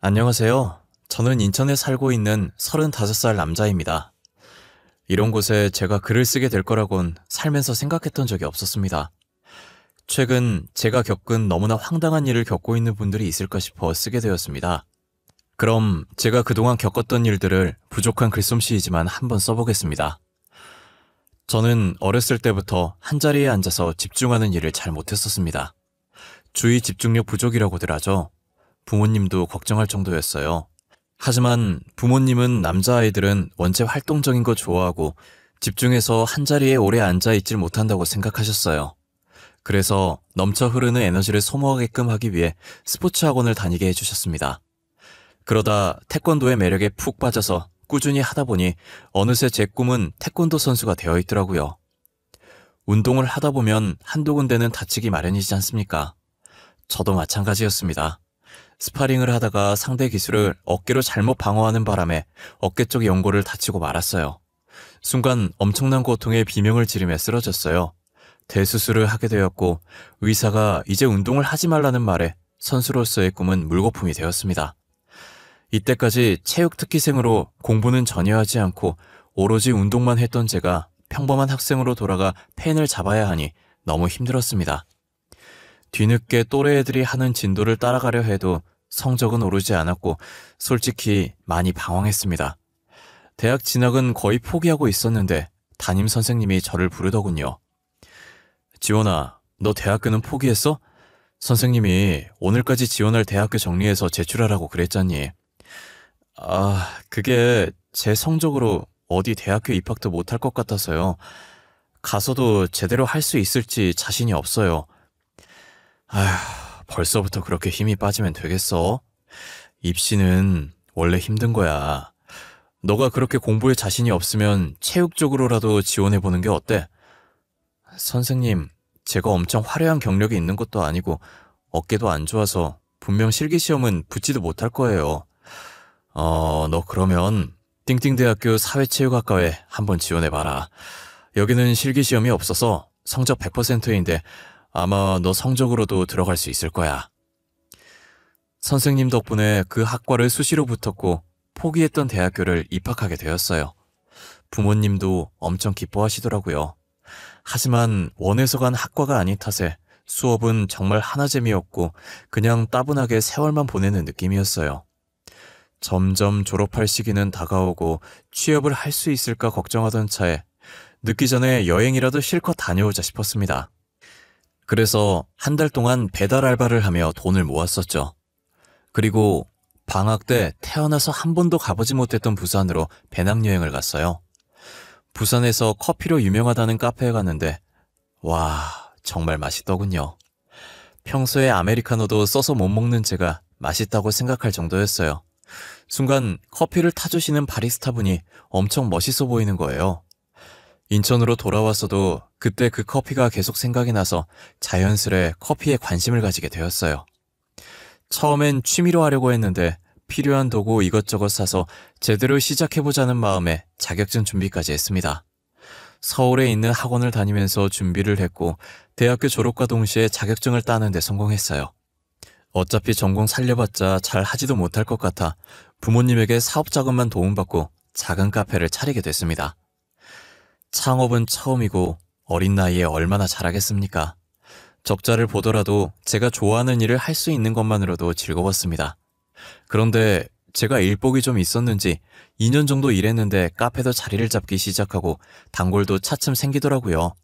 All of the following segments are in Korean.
안녕하세요. 저는 인천에 살고 있는 35살 남자입니다. 이런 곳에 제가 글을 쓰게 될 거라곤 살면서 생각했던 적이 없었습니다. 최근 제가 겪은 너무나 황당한 일을 겪고 있는 분들이 있을까 싶어 쓰게 되었습니다. 그럼 제가 그동안 겪었던 일들을 부족한 글솜씨이지만 한번 써보겠습니다. 저는 어렸을 때부터 한자리에 앉아서 집중하는 일을 잘 못했었습니다. 주의 집중력 부족이라고들 하죠. 부모님도 걱정할 정도였어요. 하지만 부모님은 남자아이들은 원체 활동적인 거 좋아하고 집중해서 한자리에 오래 앉아있질 못한다고 생각하셨어요. 그래서 넘쳐 흐르는 에너지를 소모하게끔 하기 위해 스포츠 학원을 다니게 해주셨습니다. 그러다 태권도의 매력에 푹 빠져서 꾸준히 하다 보니 어느새 제 꿈은 태권도 선수가 되어 있더라고요. 운동을 하다 보면 한두 군데는 다치기 마련이지 않습니까? 저도 마찬가지였습니다. 스파링을 하다가 상대 기술을 어깨로 잘못 방어하는 바람에 어깨 쪽 연골을 다치고 말았어요. 순간 엄청난 고통에 비명을 지르며 쓰러졌어요. 대수술을 하게 되었고 의사가 이제 운동을 하지 말라는 말에 선수로서의 꿈은 물거품이 되었습니다. 이때까지 체육 특기생으로 공부는 전혀 하지 않고 오로지 운동만 했던 제가 평범한 학생으로 돌아가 펜을 잡아야 하니 너무 힘들었습니다. 뒤늦게 또래 애들이 하는 진도를 따라가려 해도 성적은 오르지 않았고 솔직히 많이 방황했습니다. 대학 진학은 거의 포기하고 있었는데 담임 선생님이 저를 부르더군요. 지원아, 너 대학교는 포기했어? 선생님이 오늘까지 지원할 대학교 정리해서 제출하라고 그랬잖니. 그게 제 성적으로 어디 대학교 입학도 못할 것 같아서요. 가서도 제대로 할 수 있을지 자신이 없어요. 벌써부터 그렇게 힘이 빠지면 되겠어? 입시는 원래 힘든 거야. 너가 그렇게 공부에 자신이 없으면 체육 쪽으로라도 지원해보는 게 어때? 선생님, 제가 엄청 화려한 경력이 있는 것도 아니고 어깨도 안 좋아서 분명 실기시험은 붙지도 못할 거예요. 너 그러면 띵띵대학교 사회체육학과에 한번 지원해봐라. 여기는 실기시험이 없어서 성적 100%인데 아마 너 성적으로도 들어갈 수 있을 거야. 선생님 덕분에 그 학과를 수시로 붙었고 포기했던 대학교를 입학하게 되었어요. 부모님도 엄청 기뻐하시더라고요. 하지만 원해서 간 학과가 아닌 탓에 수업은 정말 하나 재미없고 그냥 따분하게 세월만 보내는 느낌이었어요. 점점 졸업할 시기는 다가오고 취업을 할 수 있을까 걱정하던 차에 늦기 전에 여행이라도 실컷 다녀오자 싶었습니다. 그래서 한 달 동안 배달 알바를 하며 돈을 모았었죠. 그리고 방학 때 태어나서 한 번도 가보지 못했던 부산으로 배낭여행을 갔어요. 부산에서 커피로 유명하다는 카페에 갔는데 와, 정말 맛있더군요. 평소에 아메리카노도 써서 못 먹는 제가 맛있다고 생각할 정도였어요. 순간 커피를 타주시는 바리스타분이 엄청 멋있어 보이는 거예요. 인천으로 돌아왔어도 그때 그 커피가 계속 생각이 나서 자연스레 커피에 관심을 가지게 되었어요. 처음엔 취미로 하려고 했는데 필요한 도구 이것저것 사서 제대로 시작해보자는 마음에 자격증 준비까지 했습니다. 서울에 있는 학원을 다니면서 준비를 했고 대학교 졸업과 동시에 자격증을 따는 데 성공했어요. 어차피 전공 살려봤자 잘 하지도 못할 것 같아 부모님에게 사업 자금만 도움받고 작은 카페를 차리게 됐습니다. 창업은 처음이고 어린 나이에 얼마나 잘하겠습니까? 적자를 보더라도 제가 좋아하는 일을 할 수 있는 것만으로도 즐거웠습니다. 그런데 제가 일복이 좀 있었는지 2년 정도 일했는데 카페도 자리를 잡기 시작하고 단골도 차츰 생기더라고요.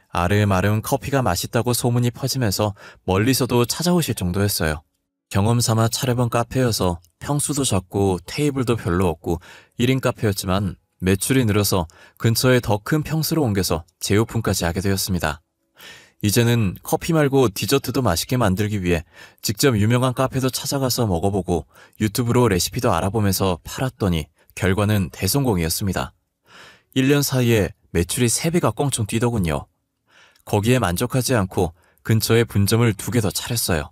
아름아름 커피가 맛있다고 소문이 퍼지면서 멀리서도 찾아오실 정도였어요. 경험 삼아 차려본 카페여서 평수도 작고 테이블도 별로 없고 1인 카페였지만 매출이 늘어서 근처에 더 큰 평수로 옮겨서 재오픈까지 하게 되었습니다. 이제는 커피 말고 디저트도 맛있게 만들기 위해 직접 유명한 카페도 찾아가서 먹어보고 유튜브로 레시피도 알아보면서 팔았더니 결과는 대성공이었습니다. 1년 사이에 매출이 3배가 껑충 뛰더군요. 거기에 만족하지 않고 근처에 분점을 2개 더 차렸어요.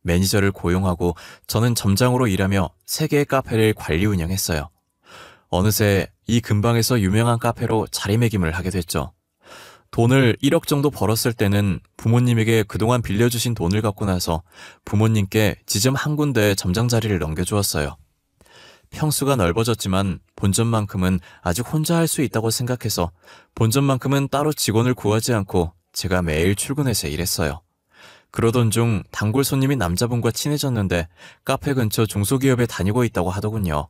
매니저를 고용하고 저는 점장으로 일하며 3개의 카페를 관리 운영했어요. 어느새 이 근방에서 유명한 카페로 자리매김을 하게 됐죠. 돈을 1억 정도 벌었을 때는 부모님에게 그동안 빌려주신 돈을 갖고 나서 부모님께 지점 한 군데 점장 자리를 넘겨주었어요. 평수가 넓어졌지만 본점만큼은 아직 혼자 할 수 있다고 생각해서 본점만큼은 따로 직원을 구하지 않고 제가 매일 출근해서 일했어요. 그러던 중 단골 손님인 남자분과 친해졌는데 카페 근처 중소기업에 다니고 있다고 하더군요.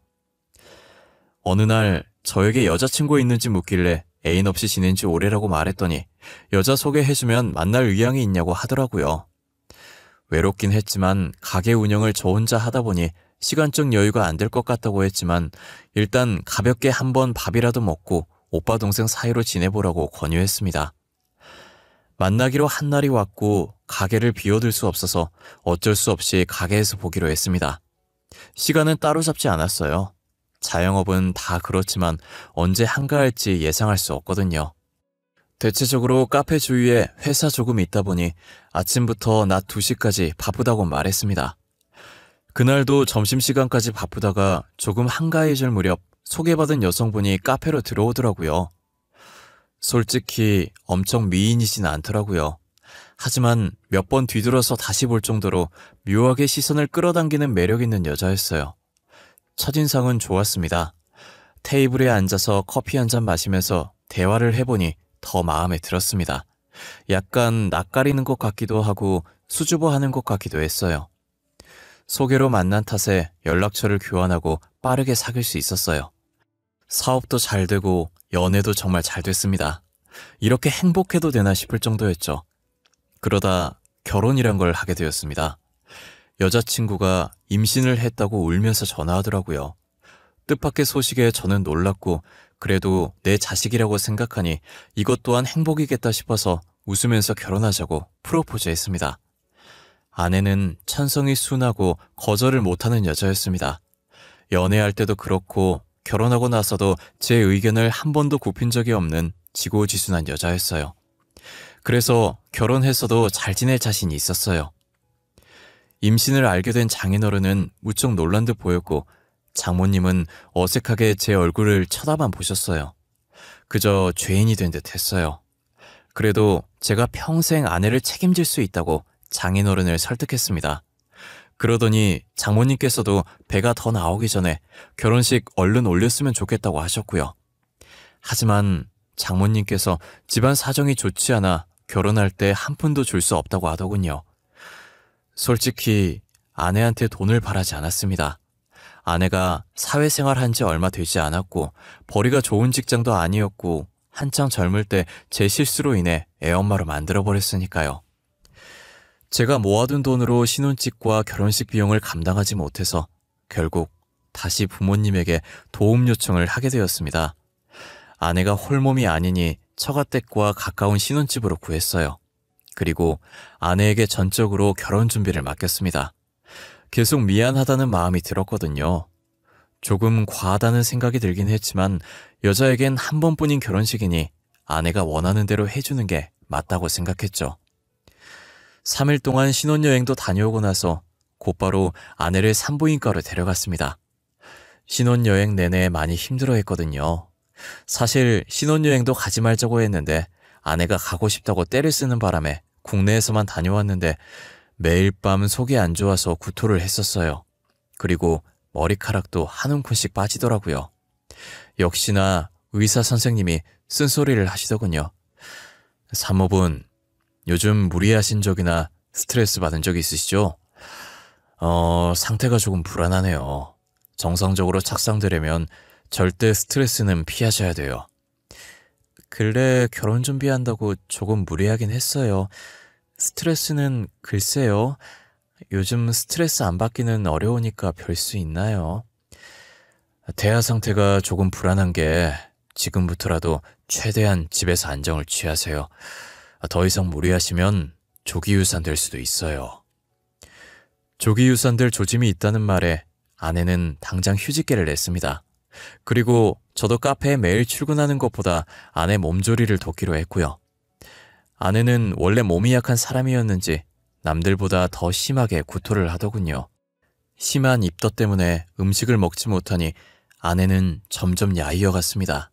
어느 날 저에게 여자친구 있는지 묻길래 애인 없이 지낸 지 오래라고 말했더니 여자 소개해주면 만날 의향이 있냐고 하더라고요. 외롭긴 했지만 가게 운영을 저 혼자 하다 보니 시간적 여유가 안 될 것 같다고 했지만 일단 가볍게 한번 밥이라도 먹고 오빠 동생 사이로 지내보라고 권유했습니다. 만나기로 한 날이 왔고 가게를 비워둘 수 없어서 어쩔 수 없이 가게에서 보기로 했습니다. 시간은 따로 잡지 않았어요. 자영업은 다 그렇지만 언제 한가할지 예상할 수 없거든요. 대체적으로 카페 주위에 회사 조금 있다 보니 아침부터 낮 2시까지 바쁘다고 말했습니다. 그날도 점심시간까지 바쁘다가 조금 한가해질 무렵 소개받은 여성분이 카페로 들어오더라고요. 솔직히 엄청 미인이진 않더라고요. 하지만 몇 번 뒤돌아서 다시 볼 정도로 묘하게 시선을 끌어당기는 매력 있는 여자였어요. 첫인상은 좋았습니다. 테이블에 앉아서 커피 한 잔 마시면서 대화를 해보니 더 마음에 들었습니다. 약간 낯가리는 것 같기도 하고 수줍어하는 것 같기도 했어요. 소개로 만난 탓에 연락처를 교환하고 빠르게 사귈 수 있었어요. 사업도 잘 되고 연애도 정말 잘 됐습니다. 이렇게 행복해도 되나 싶을 정도였죠. 그러다 결혼이란 걸 하게 되었습니다. 여자친구가 임신을 했다고 울면서 전화하더라고요. 뜻밖의 소식에 저는 놀랐고 그래도 내 자식이라고 생각하니 이것 또한 행복이겠다 싶어서 웃으면서 결혼하자고 프로포즈했습니다. 아내는 천성이 순하고 거절을 못하는 여자였습니다. 연애할 때도 그렇고 결혼하고 나서도 제 의견을 한 번도 굽힌 적이 없는 지고지순한 여자였어요. 그래서 결혼해서도 잘 지낼 자신이 있었어요. 임신을 알게 된 장인어른은 무척 놀란 듯 보였고 장모님은 어색하게 제 얼굴을 쳐다만 보셨어요. 그저 죄인이 된 듯 했어요. 그래도 제가 평생 아내를 책임질 수 있다고 장인어른을 설득했습니다. 그러더니 장모님께서도 배가 더 나오기 전에 결혼식 얼른 올렸으면 좋겠다고 하셨고요. 하지만 장모님께서 집안 사정이 좋지 않아 결혼할 때 한 푼도 줄 수 없다고 하더군요. 솔직히 아내한테 돈을 바라지 않았습니다. 아내가 사회생활 한 지 얼마 되지 않았고 벌이가 좋은 직장도 아니었고 한창 젊을 때 제 실수로 인해 애엄마로 만들어버렸으니까요. 제가 모아둔 돈으로 신혼집과 결혼식 비용을 감당하지 못해서 결국 다시 부모님에게 도움 요청을 하게 되었습니다. 아내가 홀몸이 아니니 처가댁과 가까운 신혼집으로 구했어요. 그리고 아내에게 전적으로 결혼 준비를 맡겼습니다. 계속 미안하다는 마음이 들었거든요. 조금 과하다는 생각이 들긴 했지만 여자에겐 한 번뿐인 결혼식이니 아내가 원하는 대로 해주는 게 맞다고 생각했죠. 3일 동안 신혼여행도 다녀오고 나서 곧바로 아내를 산부인과로 데려갔습니다. 신혼여행 내내 많이 힘들어했거든요. 사실 신혼여행도 가지 말자고 했는데 아내가 가고 싶다고 떼를 쓰는 바람에 국내에서만 다녀왔는데 매일 밤 속이 안 좋아서 구토를 했었어요. 그리고 머리카락도 한 움큼씩 빠지더라고요. 역시나 의사 선생님이 쓴소리를 하시더군요. 사모분, 요즘 무리하신 적이나 스트레스 받은 적 있으시죠? 상태가 조금 불안하네요. 정상적으로 착상되려면 절대 스트레스는 피하셔야 돼요. 근래 결혼 준비한다고 조금 무리하긴 했어요. 스트레스는 글쎄요. 요즘 스트레스 안 받기는 어려우니까 별 수 있나요? 대하 상태가 조금 불안한 게 지금부터라도 최대한 집에서 안정을 취하세요. 더 이상 무리하시면 조기 유산될 수도 있어요. 조기 유산될 조짐이 있다는 말에 아내는 당장 휴직계를 냈습니다. 그리고 저도 카페에 매일 출근하는 것보다 아내 몸조리를 돕기로 했고요. 아내는 원래 몸이 약한 사람이었는지 남들보다 더 심하게 구토를 하더군요. 심한 입덧 때문에 음식을 먹지 못하니 아내는 점점 야위어 갔습니다.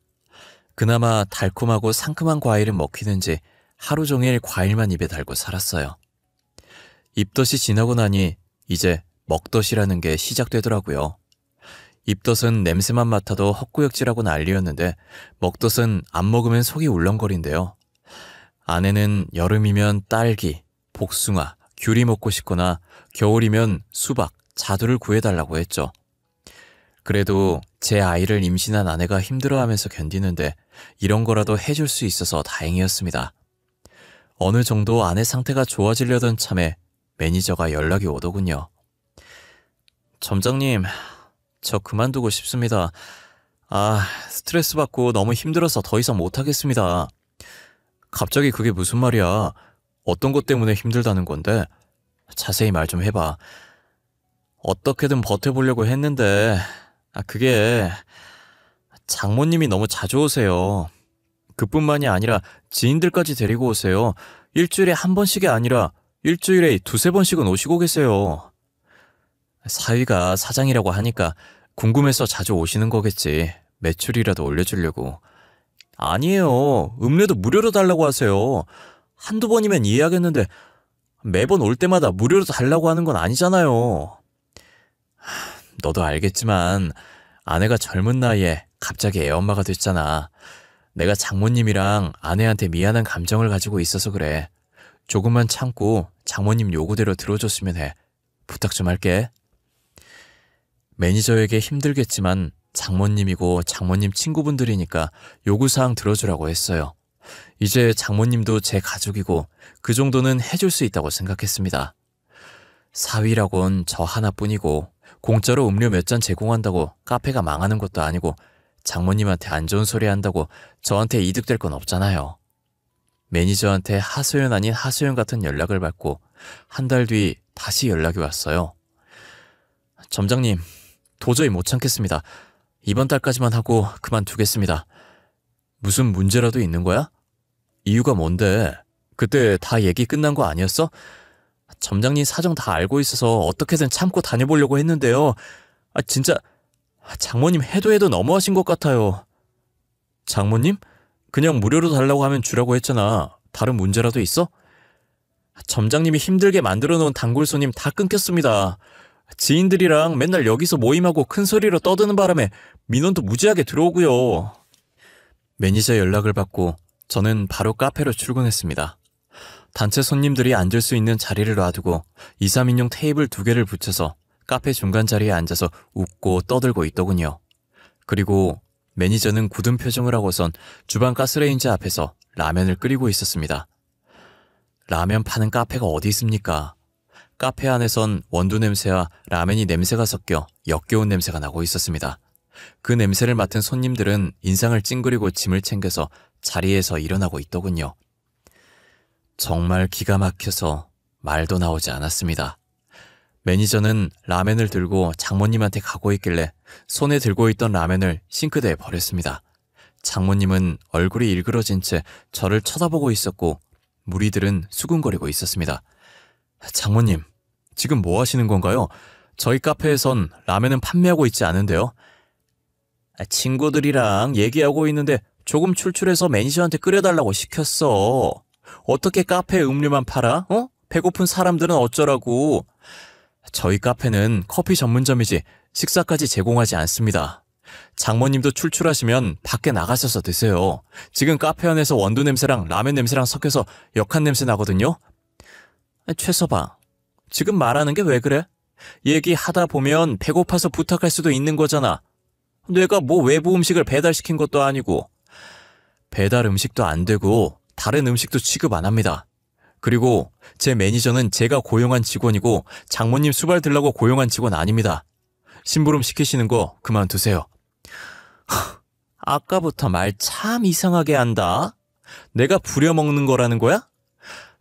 그나마 달콤하고 상큼한 과일은 먹히는지 하루 종일 과일만 입에 달고 살았어요. 입덧이 지나고 나니 이제 먹덧이라는 게 시작되더라고요. 입덧은 냄새만 맡아도 헛구역질하고 난리였는데 먹덧은 안 먹으면 속이 울렁거린대요. 아내는 여름이면 딸기, 복숭아, 귤이 먹고 싶거나 겨울이면 수박, 자두를 구해달라고 했죠. 그래도 제 아이를 임신한 아내가 힘들어하면서 견디는데 이런 거라도 해줄 수 있어서 다행이었습니다. 어느 정도 아내 상태가 좋아지려던 참에 매니저가 연락이 오더군요. 점장님, 저 그만두고 싶습니다. 스트레스 받고 너무 힘들어서 더 이상 못하겠습니다. 갑자기 그게 무슨 말이야? 어떤 것 때문에 힘들다는 건데? 자세히 말 좀 해봐. 어떻게든 버텨보려고 했는데 그게 장모님이 너무 자주 오세요. 그뿐만이 아니라 지인들까지 데리고 오세요. 일주일에 한 번씩이 아니라 일주일에 두세 번씩은 오시고 계세요. 사위가 사장이라고 하니까 궁금해서 자주 오시는 거겠지. 매출이라도 올려주려고. 아니에요. 음료도 무료로 달라고 하세요. 한두 번이면 이해하겠는데 매번 올 때마다 무료로 달라고 하는 건 아니잖아요. 너도 알겠지만 아내가 젊은 나이에 갑자기 애엄마가 됐잖아. 내가 장모님이랑 아내한테 미안한 감정을 가지고 있어서 그래. 조금만 참고 장모님 요구대로 들어줬으면 해. 부탁 좀 할게. 매니저에게 힘들겠지만 장모님이고 장모님 친구분들이니까 요구사항 들어주라고 했어요. 이제 장모님도 제 가족이고 그 정도는 해줄 수 있다고 생각했습니다. 사위라곤 저 하나뿐이고 공짜로 음료 몇 잔 제공한다고 카페가 망하는 것도 아니고 장모님한테 안 좋은 소리 한다고 저한테 이득될 건 없잖아요. 매니저한테 하소연 아닌 하소연 같은 연락을 받고 한 달 뒤 다시 연락이 왔어요. 점장님, 도저히 못 참겠습니다. 이번 달까지만 하고 그만두겠습니다. 무슨 문제라도 있는 거야? 이유가 뭔데? 그때 다 얘기 끝난 거 아니었어? 점장님 사정 다 알고 있어서 어떻게든 참고 다녀보려고 했는데요. 진짜 장모님 해도 너무하신 것 같아요. 장모님? 그냥 무료로 달라고 하면 주라고 했잖아. 다른 문제라도 있어? 점장님이 힘들게 만들어 놓은 단골 손님 다 끊겼습니다. 지인들이랑 맨날 여기서 모임하고 큰 소리로 떠드는 바람에 민원도 무지하게 들어오고요. 매니저 연락을 받고 저는 바로 카페로 출근했습니다. 단체 손님들이 앉을 수 있는 자리를 놔두고 2, 3인용 테이블 2개를 붙여서 카페 중간 자리에 앉아서 웃고 떠들고 있더군요. 그리고 매니저는 굳은 표정을 하고선 주방 가스레인지 앞에서 라면을 끓이고 있었습니다. 라면 파는 카페가 어디 있습니까? 카페 안에선 원두 냄새와 라면이 냄새가 섞여 역겨운 냄새가 나고 있었습니다. 그 냄새를 맡은 손님들은 인상을 찡그리고 짐을 챙겨서 자리에서 일어나고 있더군요. 정말 기가 막혀서 말도 나오지 않았습니다. 매니저는 라면을 들고 장모님한테 가고 있길래 손에 들고 있던 라면을 싱크대에 버렸습니다. 장모님은 얼굴이 일그러진 채 저를 쳐다보고 있었고 무리들은 수군거리고 있었습니다. 장모님, 지금 뭐 하시는 건가요? 저희 카페에선 라면은 판매하고 있지 않은데요. 친구들이랑 얘기하고 있는데 조금 출출해서 매니저한테 끓여달라고 시켰어. 어떻게 카페에 음료만 팔아? 배고픈 사람들은 어쩌라고. 저희 카페는 커피 전문점이지 식사까지 제공하지 않습니다. 장모님도 출출하시면 밖에 나가셔서 드세요. 지금 카페 안에서 원두 냄새랑 라면 냄새랑 섞여서 역한 냄새 나거든요. 최서방, 지금 말하는 게 왜 그래? 얘기하다 보면 배고파서 부탁할 수도 있는 거잖아. 내가 뭐 외부 음식을 배달시킨 것도 아니고. 배달 음식도 안 되고 다른 음식도 취급 안 합니다. 그리고 제 매니저는 제가 고용한 직원이고 장모님 수발 들라고 고용한 직원 아닙니다. 심부름 시키시는 거 그만두세요. 아까부터 말 참 이상하게 한다. 내가 부려먹는 거라는 거야?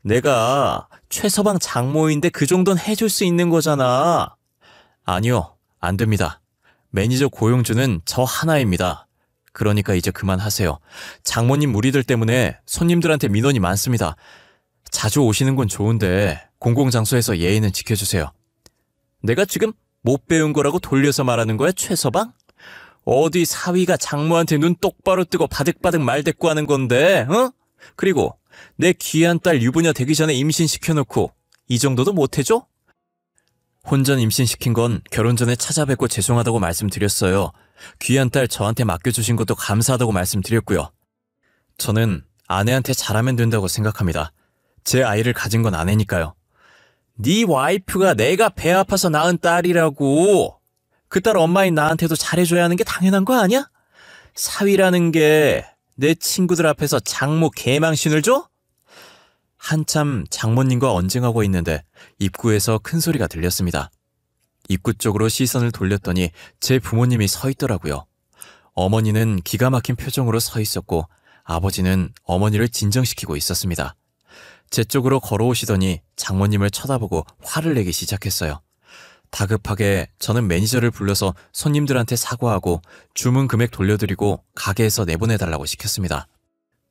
내가 최서방 장모인데 그 정도는 해줄 수 있는 거잖아. 아니요, 안 됩니다. 매니저 고용주는 저 하나입니다. 그러니까 이제 그만하세요. 장모님 무리들 때문에 손님들한테 민원이 많습니다. 자주 오시는 건 좋은데 공공장소에서 예의는 지켜주세요. 내가 지금 못 배운 거라고 돌려서 말하는 거야, 최서방? 어디 사위가 장모한테 눈 똑바로 뜨고 바득바득 말대꾸하는 건데, 어? 그리고 내 귀한 딸 유부녀 되기 전에 임신시켜놓고 이 정도도 못해줘? 혼전 임신시킨 건 결혼 전에 찾아뵙고 죄송하다고 말씀드렸어요. 귀한 딸 저한테 맡겨주신 것도 감사하다고 말씀드렸고요. 저는 아내한테 잘하면 된다고 생각합니다. 제 아이를 가진 건 아내니까요. 네 와이프가 내가 배 아파서 낳은 딸이라고. 그 딸 엄마인 나한테도 잘해줘야 하는 게 당연한 거 아니야? 사위라는 게 내 친구들 앞에서 장모 개망신을 줘? 한참 장모님과 언쟁하고 있는데 입구에서 큰 소리가 들렸습니다. 입구 쪽으로 시선을 돌렸더니 제 부모님이 서 있더라고요. 어머니는 기가 막힌 표정으로 서 있었고 아버지는 어머니를 진정시키고 있었습니다. 제 쪽으로 걸어오시더니 장모님을 쳐다보고 화를 내기 시작했어요. 다급하게 저는 매니저를 불러서 손님들한테 사과하고 주문 금액 돌려드리고 가게에서 내보내달라고 시켰습니다.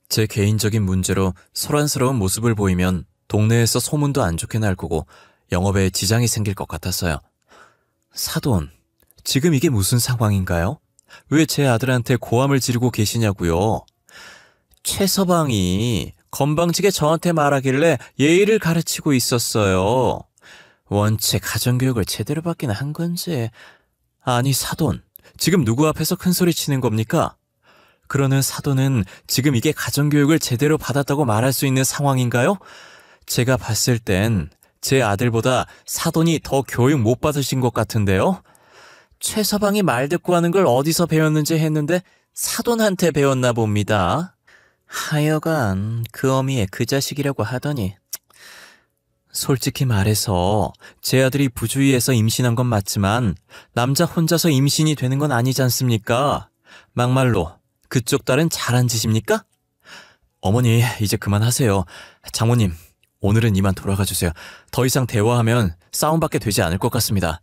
제 개인적인 문제로 소란스러운 모습을 보이면 동네에서 소문도 안 좋게 날 거고 영업에 지장이 생길 것 같았어요. 사돈, 지금 이게 무슨 상황인가요? 왜 제 아들한테 고함을 지르고 계시냐고요? 최서방이 건방지게 저한테 말하길래 예의를 가르치고 있었어요. 원체 가정교육을 제대로 받기는 한 건지. 아니 사돈, 지금 누구 앞에서 큰소리 치는 겁니까? 그러는 사돈은 지금 이게 가정교육을 제대로 받았다고 말할 수 있는 상황인가요? 제가 봤을 땐 제 아들보다 사돈이 더 교육 못 받으신 것 같은데요? 최서방이 말대꾸하는 걸 어디서 배웠는지 했는데 사돈한테 배웠나 봅니다. 하여간 그 어미의 그 자식이라고 하더니. 솔직히 말해서 제 아들이 부주의해서 임신한 건 맞지만 남자 혼자서 임신이 되는 건 아니지 않습니까? 막말로 그쪽 딸은 잘한 짓입니까? 어머니, 이제 그만하세요. 장모님, 오늘은 이만 돌아가 주세요. 더 이상 대화하면 싸움밖에 되지 않을 것 같습니다.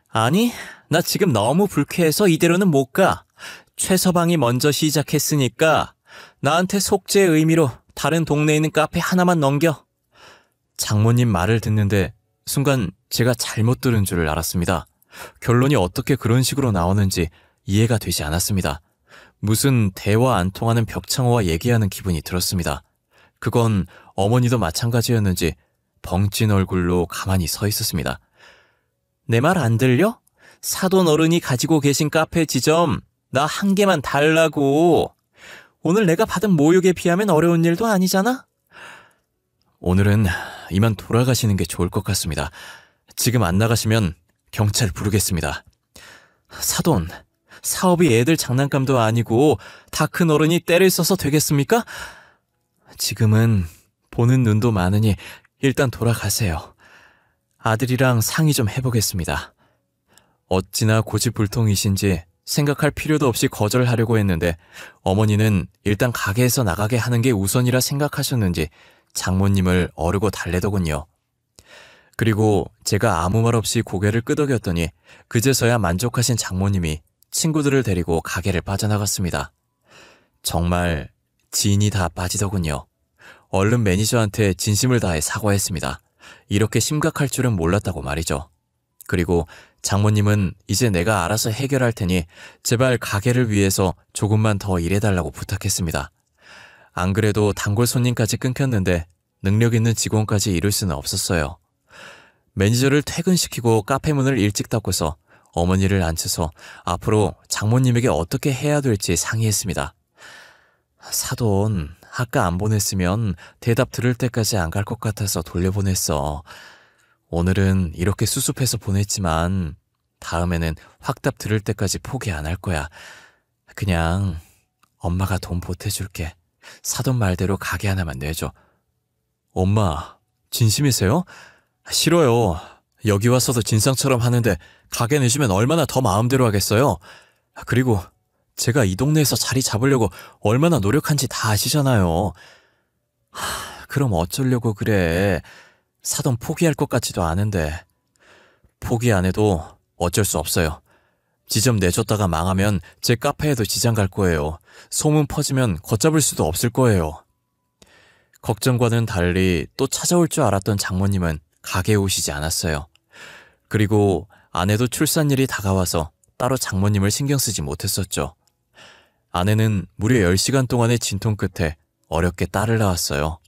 아니, 나 지금 너무 불쾌해서 이대로는 못 가. 최서방이 먼저 시작했으니까 나한테 속죄의 의미로 다른 동네에 있는 카페 하나만 넘겨. 장모님 말을 듣는데 순간 제가 잘못 들은 줄을 알았습니다. 결론이 어떻게 그런 식으로 나오는지 이해가 되지 않았습니다. 무슨 대화 안 통하는 벽창호와 얘기하는 기분이 들었습니다. 그건 어머니도 마찬가지였는지 벙찐 얼굴로 가만히 서 있었습니다. 내 말 안 들려? 사돈 어른이 가지고 계신 카페 지점 나 한 개만 달라고. 오늘 내가 받은 모욕에 비하면 어려운 일도 아니잖아? 오늘은 이만 돌아가시는 게 좋을 것 같습니다. 지금 안 나가시면 경찰 부르겠습니다. 사돈, 사업이 애들 장난감도 아니고 다 큰 어른이 때를 써서 되겠습니까? 지금은 보는 눈도 많으니 일단 돌아가세요. 아들이랑 상의 좀 해보겠습니다. 어찌나 고집불통이신지 생각할 필요도 없이 거절하려고 했는데 어머니는 일단 가게에서 나가게 하는 게 우선이라 생각하셨는지 장모님을 어르고 달래더군요. 그리고 제가 아무 말 없이 고개를 끄덕였더니 그제서야 만족하신 장모님이 친구들을 데리고 가게를 빠져나갔습니다. 정말 진이 다 빠지더군요. 얼른 매니저한테 진심을 다해 사과했습니다. 이렇게 심각할 줄은 몰랐다고 말이죠. 그리고 장모님은 이제 내가 알아서 해결할 테니 제발 가게를 위해서 조금만 더 일해달라고 부탁했습니다. 안 그래도 단골 손님까지 끊겼는데 능력 있는 직원까지 잃을 수는 없었어요. 매니저를 퇴근시키고 카페 문을 일찍 닫고서 어머니를 앉혀서 앞으로 장모님에게 어떻게 해야 될지 상의했습니다. 사돈, 아까 안 보냈으면 대답 들을 때까지 안 갈 것 같아서 돌려보냈어. 오늘은 이렇게 수습해서 보냈지만 다음에는 확답 들을 때까지 포기 안 할 거야. 그냥 엄마가 돈 보태줄게. 사돈 말대로 가게 하나만 내줘. 엄마, 진심이세요? 싫어요. 여기 와서도 진상처럼 하는데 가게 내주면 얼마나 더 마음대로 하겠어요. 그리고 제가 이 동네에서 자리 잡으려고 얼마나 노력한지 다 아시잖아요. 그럼 어쩌려고 그래. 사돈 포기할 것 같지도 않은데. 포기 안 해도 어쩔 수 없어요. 지점 내줬다가 망하면 제 카페에도 지장 갈 거예요. 소문 퍼지면 걷잡을 수도 없을 거예요. 걱정과는 달리 또 찾아올 줄 알았던 장모님은 가게에 오시지 않았어요. 그리고 아내도 출산일이 다가와서 따로 장모님을 신경 쓰지 못했었죠. 아내는 무려 10시간 동안의 진통 끝에 어렵게 딸을 낳았어요.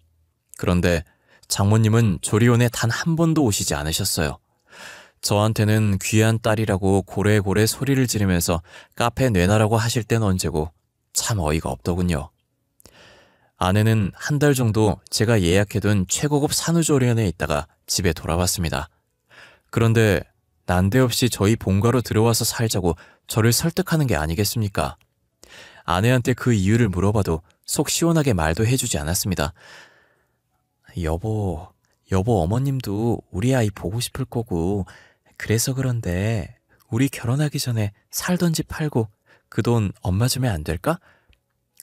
그런데 장모님은 조리원에 단 한 번도 오시지 않으셨어요. 저한테는 귀한 딸이라고 고래고래 소리를 지르면서 카페 내놔라고 하실 땐 언제고 참 어이가 없더군요. 아내는 한 달 정도 제가 예약해둔 최고급 산후조리원에 있다가 집에 돌아왔습니다. 그런데 난데없이 저희 본가로 들어와서 살자고 저를 설득하는 게 아니겠습니까? 아내한테 그 이유를 물어봐도 속 시원하게 말도 해주지 않았습니다. 여보 어머님도 우리 아이 보고 싶을 거고 그래서 그런데 우리 결혼하기 전에 살던 집 팔고 그 돈 엄마 주면 안 될까?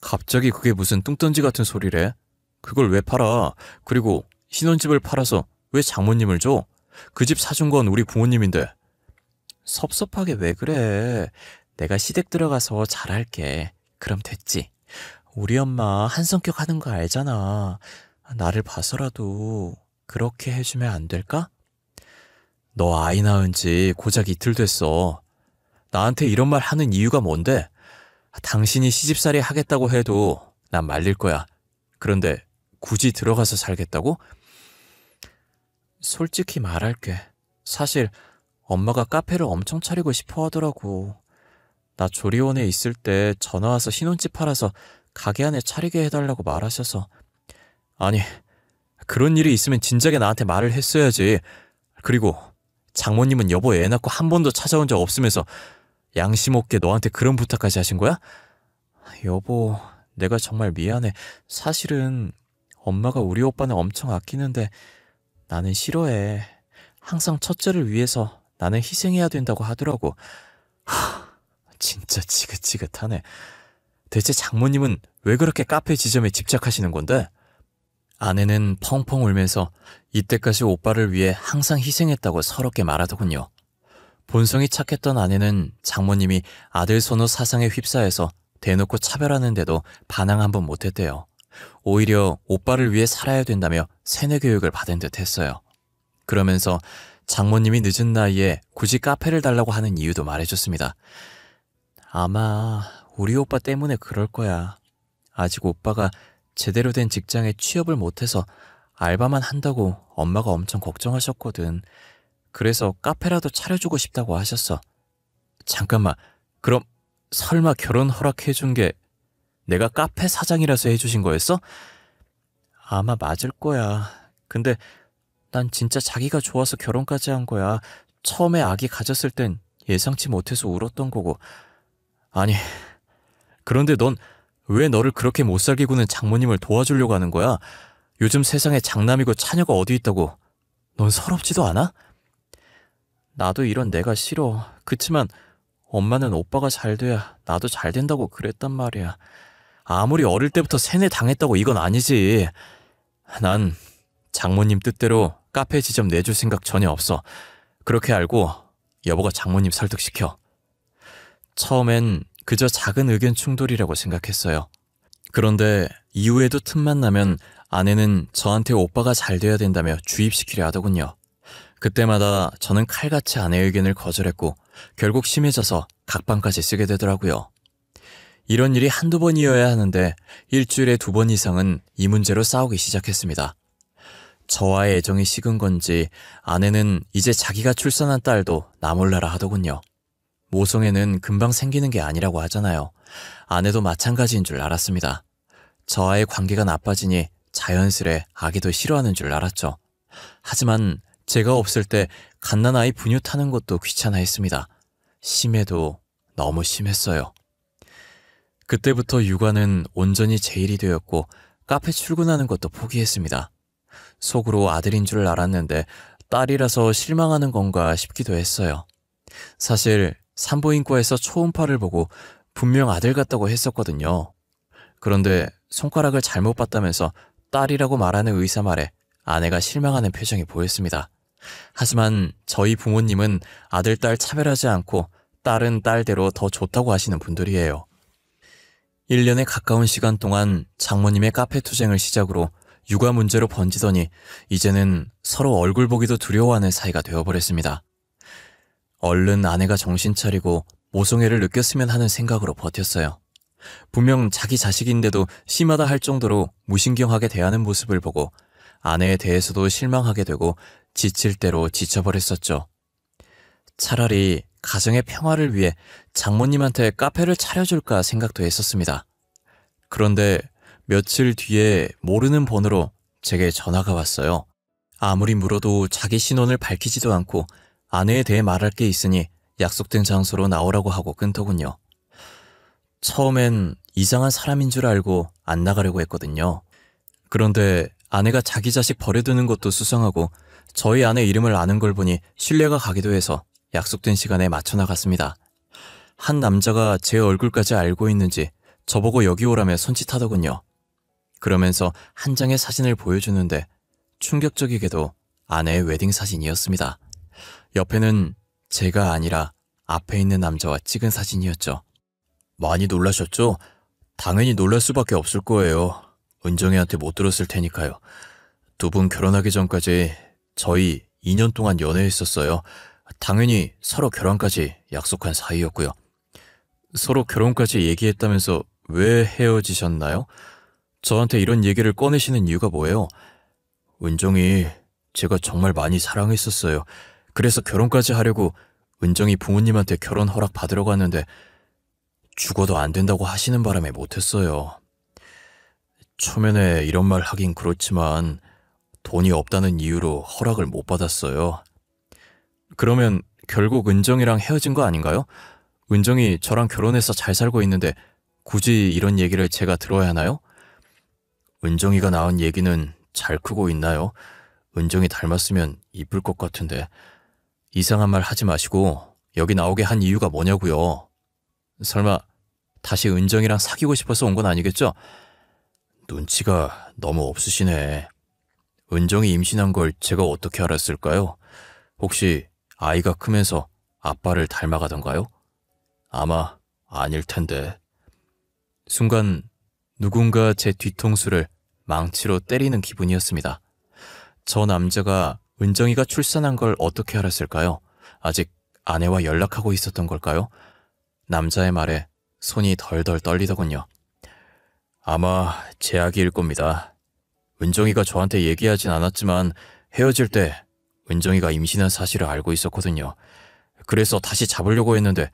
갑자기 그게 무슨 뚱딴지 같은 소리래? 그걸 왜 팔아? 그리고 신혼집을 팔아서 왜 장모님을 줘? 그 집 사준 건 우리 부모님인데. 섭섭하게 왜 그래? 내가 시댁 들어가서 잘할게. 그럼 됐지. 우리 엄마 한 성격 하는 거 알잖아. 나를 봐서라도 그렇게 해주면 안 될까? 너 아이 낳은 지 고작 이틀 됐어. 나한테 이런 말 하는 이유가 뭔데? 당신이 시집살이 하겠다고 해도 난 말릴 거야. 그런데 굳이 들어가서 살겠다고? 솔직히 말할게. 사실 엄마가 카페를 엄청 차리고 싶어 하더라고. 나 조리원에 있을 때 전화 와서 신혼집 팔아서 가게 안에 차리게 해달라고 말하셔서. 아니, 그런 일이 있으면 진작에 나한테 말을 했어야지. 그리고 장모님은 여보 애 낳고 한 번도 찾아온 적 없으면서 양심 없게 너한테 그런 부탁까지 하신 거야? 여보, 내가 정말 미안해. 사실은 엄마가 우리 오빠는 엄청 아끼는데 나는 싫어해. 항상 첫째를 위해서 나는 희생해야 된다고 하더라고. 진짜 지긋지긋하네. 대체 장모님은 왜 그렇게 카페 지점에 집착하시는 건데? 아내는 펑펑 울면서 이때까지 오빠를 위해 항상 희생했다고 서럽게 말하더군요. 본성이 착했던 아내는 장모님이 아들 선호 사상에 휩싸여서 대놓고 차별하는데도 반항 한번 못했대요. 오히려 오빠를 위해 살아야 된다며 세뇌 교육을 받은 듯 했어요. 그러면서 장모님이 늦은 나이에 굳이 카페를 달라고 하는 이유도 말해줬습니다. 아마 우리 오빠 때문에 그럴 거야. 아직 오빠가 제대로 된 직장에 취업을 못해서 알바만 한다고 엄마가 엄청 걱정하셨거든. 그래서 카페라도 차려주고 싶다고 하셨어. 잠깐만, 그럼 설마 결혼 허락해준 게 내가 카페 사장이라서 해주신 거였어? 아마 맞을 거야. 근데 난 진짜 자기가 좋아서 결혼까지 한 거야. 처음에 아기 가졌을 땐 예상치 못해서 울었던 거고. 아니, 그런데 넌 왜 너를 그렇게 못살게 구는 장모님을 도와주려고 하는 거야? 요즘 세상에 장남이고 차녀가 어디 있다고. 넌 서럽지도 않아? 나도 이런 내가 싫어. 그치만 엄마는 오빠가 잘 돼야 나도 잘 된다고 그랬단 말이야. 아무리 어릴 때부터 세뇌 당했다고 이건 아니지. 난 장모님 뜻대로 카페 지점 내줄 생각 전혀 없어. 그렇게 알고 여보가 장모님 설득시켜. 처음엔 그저 작은 의견 충돌이라고 생각했어요. 그런데 이후에도 틈만 나면 아내는 저한테 오빠가 잘 돼야 된다며 주입시키려 하더군요. 그때마다 저는 칼같이 아내의 의견을 거절했고 결국 심해져서 각방까지 쓰게 되더라고요. 이런 일이 한두 번이어야 하는데 일주일에 2번 이상은 이 문제로 싸우기 시작했습니다. 저와의 애정이 식은 건지 아내는 이제 자기가 출산한 딸도 나 몰라라 하더군요. 모성애는 금방 생기는 게 아니라고 하잖아요. 아내도 마찬가지인 줄 알았습니다. 저와의 관계가 나빠지니 자연스레 아기도 싫어하는 줄 알았죠. 하지만 제가 없을 때 갓난아이 분유 타는 것도 귀찮아 했습니다. 심해도 너무 심했어요. 그때부터 육아는 온전히 제 일이 되었고 카페 출근하는 것도 포기했습니다. 속으로 아들인 줄 알았는데 딸이라서 실망하는 건가 싶기도 했어요. 사실 산부인과에서 초음파를 보고 분명 아들 같다고 했었거든요. 그런데 손가락을 잘못 봤다면서 딸이라고 말하는 의사 말에 아내가 실망하는 표정이 보였습니다. 하지만 저희 부모님은 아들, 딸 차별하지 않고 딸은 딸대로 더 좋다고 하시는 분들이에요. 1년에 가까운 시간 동안 장모님의 카페 투쟁을 시작으로 육아 문제로 번지더니 이제는 서로 얼굴 보기도 두려워하는 사이가 되어버렸습니다. 얼른 아내가 정신 차리고 모성애를 느꼈으면 하는 생각으로 버텼어요. 분명 자기 자식인데도 심하다 할 정도로 무신경하게 대하는 모습을 보고 아내에 대해서도 실망하게 되고 지칠 대로 지쳐버렸었죠. 차라리 가정의 평화를 위해 장모님한테 카페를 차려줄까 생각도 했었습니다. 그런데 며칠 뒤에 모르는 번호로 제게 전화가 왔어요. 아무리 물어도 자기 신원을 밝히지도 않고 아내에 대해 말할 게 있으니 약속된 장소로 나오라고 하고 끊더군요. 처음엔 이상한 사람인 줄 알고 안 나가려고 했거든요. 그런데 아내가 자기 자식 버려두는 것도 수상하고 저희 아내 이름을 아는 걸 보니 신뢰가 가기도 해서 약속된 시간에 맞춰 나갔습니다. 한 남자가 제 얼굴까지 알고 있는지 저보고 여기 오라며 손짓하더군요. 그러면서 한 장의 사진을 보여주는데 충격적이게도 아내의 웨딩 사진이었습니다. 옆에는 제가 아니라 앞에 있는 남자와 찍은 사진이었죠. 많이 놀라셨죠? 당연히 놀랄 수밖에 없을 거예요. 은정이한테 못 들었을 테니까요. 두 분 결혼하기 전까지 저희 2년 동안 연애했었어요. 당연히 서로 결혼까지 약속한 사이였고요. 서로 결혼까지 얘기했다면서 왜 헤어지셨나요? 저한테 이런 얘기를 꺼내시는 이유가 뭐예요? 은정이 제가 정말 많이 사랑했었어요. 그래서 결혼까지 하려고 은정이 부모님한테 결혼 허락 받으러 갔는데 죽어도 안 된다고 하시는 바람에 못했어요. 초면에 이런 말 하긴 그렇지만 돈이 없다는 이유로 허락을 못 받았어요. 그러면 결국 은정이랑 헤어진 거 아닌가요? 은정이 저랑 결혼해서 잘 살고 있는데 굳이 이런 얘기를 제가 들어야 하나요? 은정이가 낳은 얘기는 잘 크고 있나요? 은정이 닮았으면 이쁠 것 같은데. 이상한 말 하지 마시고 여기 나오게 한 이유가 뭐냐고요. 설마 다시 은정이랑 사귀고 싶어서 온 건 아니겠죠? 눈치가 너무 없으시네. 은정이 임신한 걸 제가 어떻게 알았을까요? 혹시 아이가 크면서 아빠를 닮아가던가요? 아마 아닐 텐데. 순간 누군가 제 뒤통수를 망치로 때리는 기분이었습니다. 저 남자가 은정이가 출산한 걸 어떻게 알았을까요? 아직 아내와 연락하고 있었던 걸까요? 남자의 말에 손이 덜덜 떨리더군요. 아마 제약일 겁니다. 은정이가 저한테 얘기하진 않았지만 헤어질 때 은정이가 임신한 사실을 알고 있었거든요. 그래서 다시 잡으려고 했는데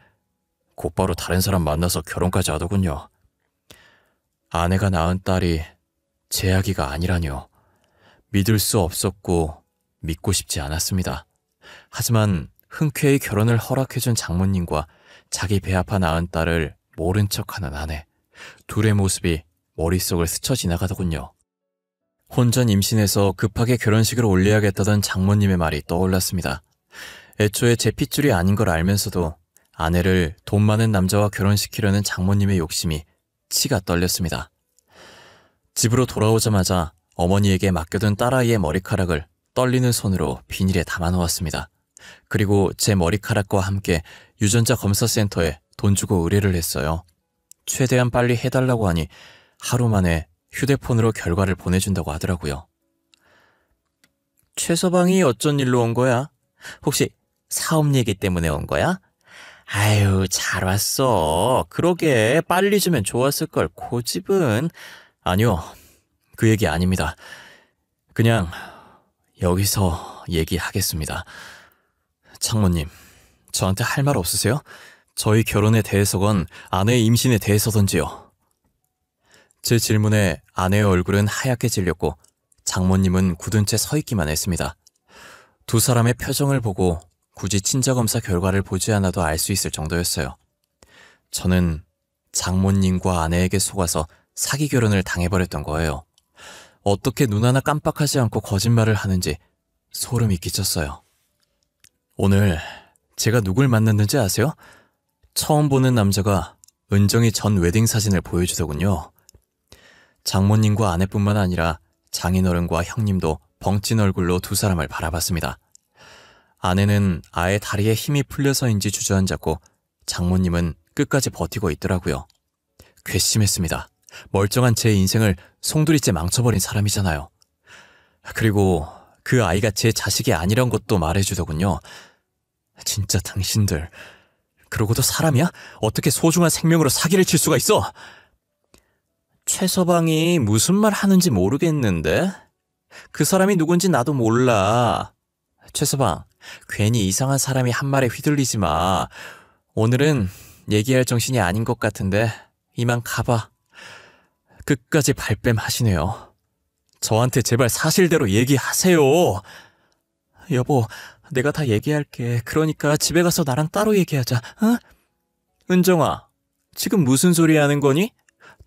곧바로 다른 사람 만나서 결혼까지 하더군요. 아내가 낳은 딸이 제 아기가 아니라뇨. 믿을 수 없었고 믿고 싶지 않았습니다. 하지만 흔쾌히 결혼을 허락해준 장모님과 자기 배 아파 낳은 딸을 모른 척하는 아내. 둘의 모습이 머릿속을 스쳐 지나가더군요. 혼전 임신해서 급하게 결혼식을 올려야겠다던 장모님의 말이 떠올랐습니다. 애초에 제 핏줄이 아닌 걸 알면서도 아내를 돈 많은 남자와 결혼시키려는 장모님의 욕심이 치가 떨렸습니다. 집으로 돌아오자마자 어머니에게 맡겨둔 딸아이의 머리카락을 떨리는 손으로 비닐에 담아놓았습니다. 그리고 제 머리카락과 함께 유전자 검사센터에 돈 주고 의뢰를 했어요. 최대한 빨리 해달라고 하니 하루 만에 휴대폰으로 결과를 보내준다고 하더라고요. 최 서방이 어쩐 일로 온 거야? 혹시 사업 얘기 때문에 온 거야? 아유, 잘 왔어. 그러게 빨리 주면 좋았을걸. 고집은. 아니요, 그 얘기 아닙니다. 그냥 여기서 얘기하겠습니다. 장모님, 저한테 할 말 없으세요? 저희 결혼에 대해서건 아내의 임신에 대해서던지요. 제 질문에 아내의 얼굴은 하얗게 질렸고 장모님은 굳은 채 서 있기만 했습니다. 두 사람의 표정을 보고 굳이 친자검사 결과를 보지 않아도 알 수 있을 정도였어요. 저는 장모님과 아내에게 속아서 사기 결혼을 당해버렸던 거예요. 어떻게 눈 하나 깜빡하지 않고 거짓말을 하는지 소름이 끼쳤어요. 오늘 제가 누굴 만났는지 아세요? 처음 보는 남자가 은정이 전 웨딩 사진을 보여주더군요. 장모님과 아내뿐만 아니라 장인어른과 형님도 벙찐 얼굴로 두 사람을 바라봤습니다. 아내는 아예 다리에 힘이 풀려서인지 주저앉았고 장모님은 끝까지 버티고 있더라고요. 괘씸했습니다. 멀쩡한 제 인생을 송두리째 망쳐버린 사람이잖아요. 그리고 그 아이가 제 자식이 아니란 것도 말해주더군요. 진짜 당신들 그러고도 사람이야? 어떻게 소중한 생명으로 사기를 칠 수가 있어? 최서방이 무슨 말 하는지 모르겠는데? 그 사람이 누군지 나도 몰라. 최서방, 괜히 이상한 사람이 한 말에 휘둘리지 마. 오늘은 얘기할 정신이 아닌 것 같은데 이만 가봐. 끝까지 발뺌하시네요. 저한테 제발 사실대로 얘기하세요. 여보, 내가 다 얘기할게. 그러니까 집에 가서 나랑 따로 얘기하자. 응? 은정아, 지금 무슨 소리 하는 거니?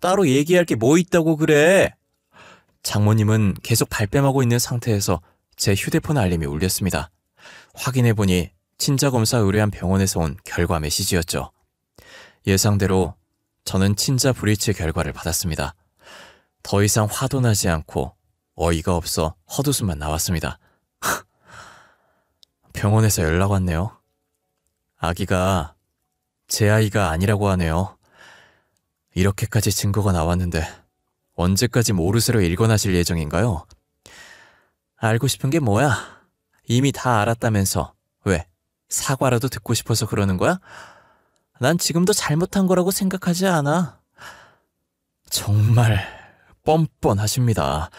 따로 얘기할 게 뭐 있다고 그래? 장모님은 계속 발뺌하고 있는 상태에서 제 휴대폰 알림이 울렸습니다. 확인해보니 친자검사 의뢰한 병원에서 온 결과 메시지였죠. 예상대로 저는 친자 불일치 결과를 받았습니다. 더 이상 화도 나지 않고 어이가 없어 헛웃음만 나왔습니다. 병원에서 연락 왔네요. 아기가 제 아이가 아니라고 하네요. 이렇게까지 증거가 나왔는데 언제까지 모르쇠로 일궈나실 예정인가요? 알고 싶은 게 뭐야? 이미 다 알았다면서. 왜? 사과라도 듣고 싶어서 그러는 거야? 난 지금도 잘못한 거라고 생각하지 않아. 정말 뻔뻔하십니다.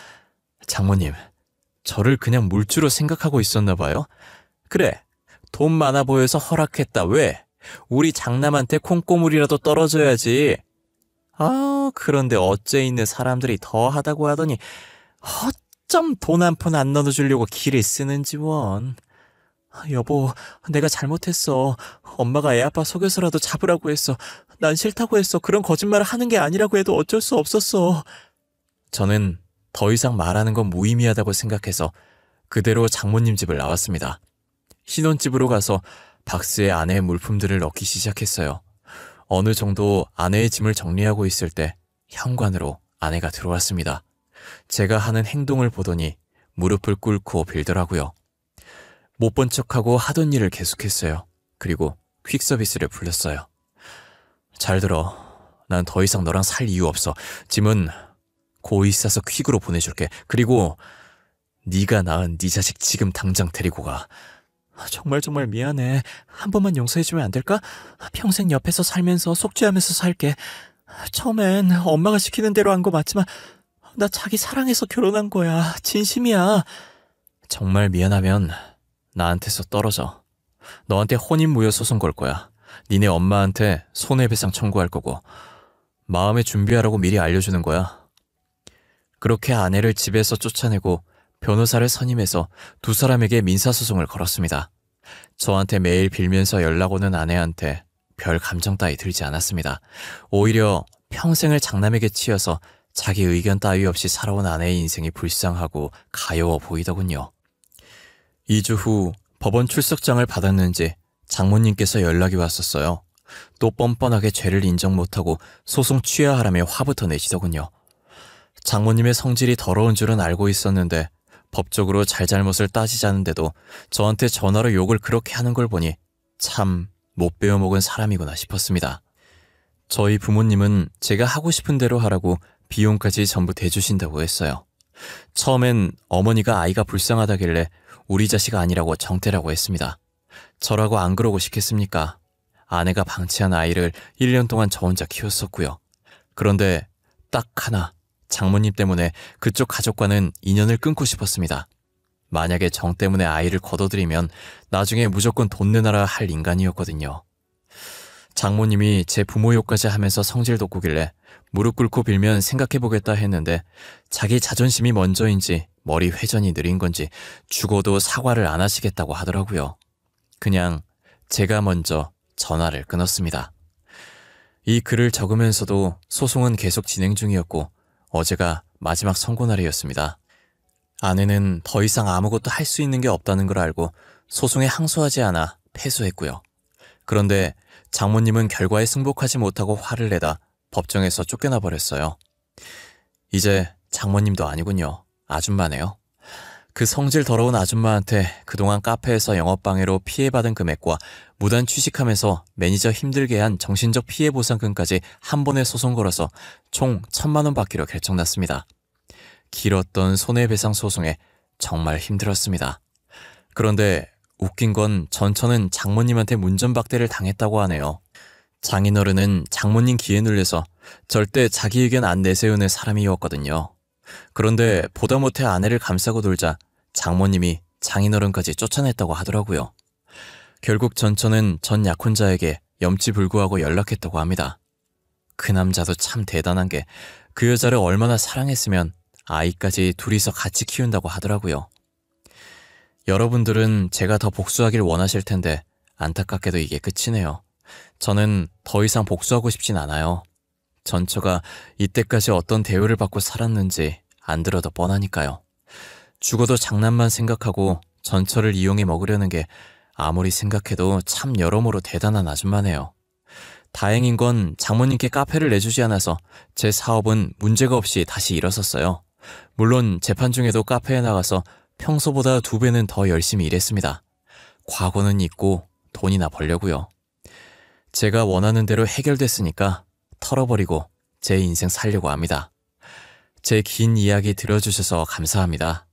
장모님, 저를 그냥 물주로 생각하고 있었나 봐요. 그래, 돈 많아 보여서 허락했다. 왜? 우리 장남한테 콩고물이라도 떨어져야지. 아, 그런데 어째 있는 사람들이 더 하다고 하더니 어쩜 돈 한 푼 안 넣어주려고 기를 쓰는지 원. 여보, 내가 잘못했어. 엄마가 애 아빠 속여서라도 잡으라고 했어. 난 싫다고 했어. 그런 거짓말을 하는 게 아니라고 해도 어쩔 수 없었어. 저는 더 이상 말하는 건 무의미하다고 생각해서 그대로 장모님 집을 나왔습니다. 신혼집으로 가서 박스에 아내의 물품들을 넣기 시작했어요. 어느 정도 아내의 짐을 정리하고 있을 때 현관으로 아내가 들어왔습니다. 제가 하는 행동을 보더니 무릎을 꿇고 빌더라고요. 못 본 척하고 하던 일을 계속했어요. 그리고 퀵서비스를 불렀어요. 잘 들어. 난 더 이상 너랑 살 이유 없어. 짐은 고이 싸서 퀵으로 보내줄게. 그리고 네가 낳은 네 자식 지금 당장 데리고 가. 정말 미안해. 한 번만 용서해주면 안 될까? 평생 옆에서 살면서 속죄하면서 살게. 처음엔 엄마가 시키는 대로 한 거 맞지만 나 자기 사랑해서 결혼한 거야. 진심이야. 정말 미안하면 나한테서 떨어져. 너한테 혼인무효 소송 걸 거야. 니네 엄마한테 손해배상 청구할 거고. 마음에 준비하라고 미리 알려주는 거야. 그렇게 아내를 집에서 쫓아내고 변호사를 선임해서 두 사람에게 민사소송을 걸었습니다. 저한테 매일 빌면서 연락 오는 아내한테 별 감정 따위 들지 않았습니다. 오히려 평생을 장남에게 치여서 자기 의견 따위 없이 살아온 아내의 인생이 불쌍하고 가여워 보이더군요. 2주 후 법원 출석장을 받았는지 장모님께서 연락이 왔었어요. 또 뻔뻔하게 죄를 인정 못하고 소송 취하하라며 화부터 내시더군요. 장모님의 성질이 더러운 줄은 알고 있었는데 법적으로 잘잘못을 따지자는데도 저한테 전화로 욕을 그렇게 하는 걸 보니 참 못 배워먹은 사람이구나 싶었습니다. 저희 부모님은 제가 하고 싶은 대로 하라고 비용까지 전부 대주신다고 했어요. 처음엔 어머니가 아이가 불쌍하다길래 우리 자식 아니라고 정태라고 했습니다. 저라고 안 그러고 싶겠습니까? 아내가 방치한 아이를 1년 동안 저 혼자 키웠었고요. 그런데 딱 하나, 장모님 때문에 그쪽 가족과는 인연을 끊고 싶었습니다. 만약에 정 때문에 아이를 거둬들이면 나중에 무조건 돈 내놔라 할 인간이었거든요. 장모님이 제 부모 욕까지 하면서 성질 돋구길래 무릎 꿇고 빌면 생각해보겠다 했는데 자기 자존심이 먼저인지 머리 회전이 느린 건지 죽어도 사과를 안 하시겠다고 하더라고요. 그냥 제가 먼저 전화를 끊었습니다. 이 글을 적으면서도 소송은 계속 진행 중이었고 어제가 마지막 선고날이었습니다. 아내는 더 이상 아무것도 할 수 있는 게 없다는 걸 알고 소송에 항소하지 않아 패소했고요. 그런데 장모님은 결과에 승복하지 못하고 화를 내다 법정에서 쫓겨나 버렸어요. 이제 장모님도 아니군요. 아줌마네요. 그 성질 더러운 아줌마한테 그동안 카페에서 영업방해로 피해받은 금액과 무단 취직하면서 매니저 힘들게 한 정신적 피해 보상금까지 한 번에 소송 걸어서 총 1,000만 원 받기로 결정났습니다. 길었던 손해배상 소송에 정말 힘들었습니다. 그런데 웃긴 건 전처는 장모님한테 문전박대를 당했다고 하네요. 장인어른은 장모님 기에 눌려서 절대 자기 의견 안 내세우는 사람이었거든요. 그런데 보다 못해 아내를 감싸고 놀자 장모님이 장인어른까지 쫓아냈다고 하더라고요. 결국 전처는 전 약혼자에게 염치불구하고 연락했다고 합니다. 그 남자도 참 대단한 게 그 여자를 얼마나 사랑했으면 아이까지 둘이서 같이 키운다고 하더라고요. 여러분들은 제가 더 복수하길 원하실 텐데 안타깝게도 이게 끝이네요. 저는 더 이상 복수하고 싶진 않아요. 전처가 이때까지 어떤 대우를 받고 살았는지 안 들어도 뻔하니까요. 죽어도 장난만 생각하고 전처를 이용해 먹으려는 게 아무리 생각해도 참 여러모로 대단한 아줌마네요. 다행인 건 장모님께 카페를 내주지 않아서 제 사업은 문제가 없이 다시 일어섰어요. 물론 재판 중에도 카페에 나가서 평소보다 2배는 더 열심히 일했습니다. 과거는 잊고 돈이나 벌려고요. 제가 원하는 대로 해결됐으니까 털어버리고 제 인생 살려고 합니다. 제 긴 이야기 들어주셔서 감사합니다.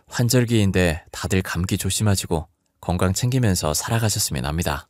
환절기인데 다들 감기 조심하시고 건강 챙기면서 살아가셨으면 합니다.